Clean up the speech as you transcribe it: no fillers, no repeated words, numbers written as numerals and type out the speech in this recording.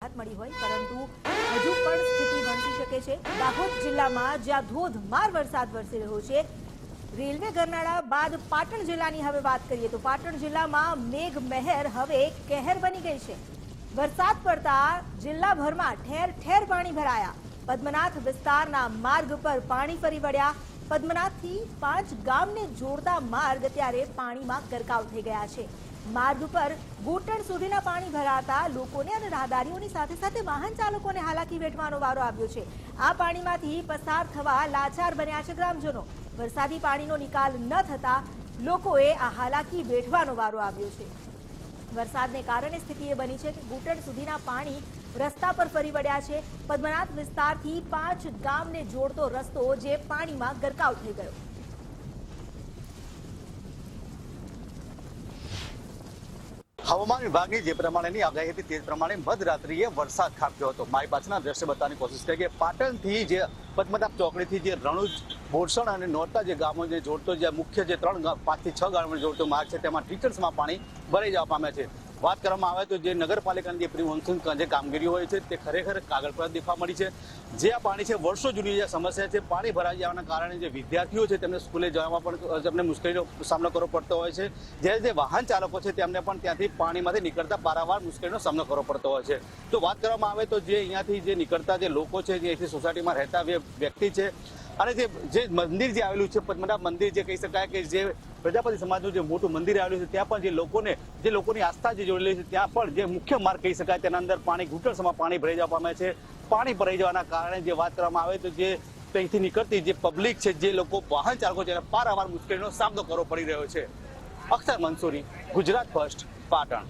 રાહત મળી હોય પરંતુ હજુ પણ સ્થિતિ વણસી શકે છે। દાહોદ જિલ્લામાં જ્યાં ધોધમાર વરસાદ વરસી રહ્યો છે, રેલવે ગરનાળા બાદ પાટણ જિલ્લાની હવે વાત કરીએ તો પાટણ જિલ્લામાં મેઘ મહેર હવે કહેર બની ગઈ છે। વરસાદ પડતા જિલ્લાભરમાં ઠેર ઠેર પાણી ભરાયા। પદ્મનાથ વિસ્તારના માર્ગ પર પાણી ફરી વળ્યા। પદ્મનાથથી 5 ગામને જોડતા માર્ગ અત્યારે પાણીમાં ગરકાવ થઈ ગયા છે। માર્ગ પર ઘૂંટણ સુધીના પાણી ભરાતા લોકોને અને રાહદારીઓની સાથે સાથે વાહન ચાલકોને હાલાકી વેઠવાનો વારો આવ્યો છે। આ પાણીમાંથી પસાર થવા લાચાર બન્યા છે ગ્રામજનો। વરસાદી પાણીનો નિકાલ ન થતા લોકોએ આ હાલાકી વેઠવાનો વારો આવ્યો છે। વરસાદને કારણે સ્થિતિ એ બની છે કે ઘૂંટણ સુધીના પાણી રસ્તા પર ફરી વળ્યા છે। પદ્મનાથ વિસ્તારથી 5 ગામને જોડતો રસ્તો જે પાણીમાં ગરકાવ થઈ ગયો। હવામાન વિભાગની જે પ્રમાણેની આગાહી હતી તે પ્રમાણે મધરાત્રિએ વરસાદ ખાબક્યો હતો। મારી પાછળના દ્રશ્ય બતાવવાની કોશિશ કરી કે પાટણથી જે પદ્મનાભ ચોકડીથી જે રણુજ, બોરસણ અને નોરતા જે ગામોને જોડતો જે મુખ્ય જે 5 થી 6 ગામોને જોડતો માર્ગ છે તેમાં ટીચર્સમાં પાણી ભરાઈ જવા પામ્યા છે। વાત કરવામાં આવે તો જે નગરપાલિકાની જે પ્રી મોન્સૂન જે કામગીરી હોય છે તે ખરેખર કાગળ પર દેખવા મળી છે। જે આ પાણી છે વર્ષો જૂની જે સમસ્યા છે, પાણી ભરાઈ જવાના કારણે જે વિદ્યાર્થીઓ છે તેમને સ્કૂલે જવામાં પણ તેમને મુશ્કેલીનો સામનો કરવો પડતો હોય છે। જ્યારે જે વાહન ચાલકો છે તેમને પણ ત્યાંથી પાણીમાંથી નીકળતા પારાવાર મુશ્કેલીનો સામનો કરવો પડતો હોય છે। તો વાત કરવામાં આવે તો જે અહીંયાથી જે નીકળતા જે લોકો છે, જે અહીંથી સોસાયટીમાં રહેતા વ્યક્તિ છે અને જે મંદિર જે આવેલું છે પદ્મનાભ મંદિર, જે કહી શકાય કે જે પ્રજાપતિ સમાજનું જે મોટું મંદિર આવેલું છે ત્યાં પણ જે લોકોની આસ્થા જે જોડેલી છે ત્યાં પણ જે મુખ્ય માર્ગ કહી શકાય તેના અંદર પાણી ઘૂંટણસમાં પાણી ભરાઈ જવા પામે છે। પાણી ભરાઈ જવાના કારણે જે વાત કરવામાં આવે તો જે ત્યાંથી નીકળતી જે પબ્લિક છે, જે લોકો વાહન ચાલકો છે પારાવાર મુશ્કેલીનો સામનો કરવો પડી રહ્યો છે। અખ્તર મંસૂરી, ગુજરાત ફર્સ્ટ, પાટણ।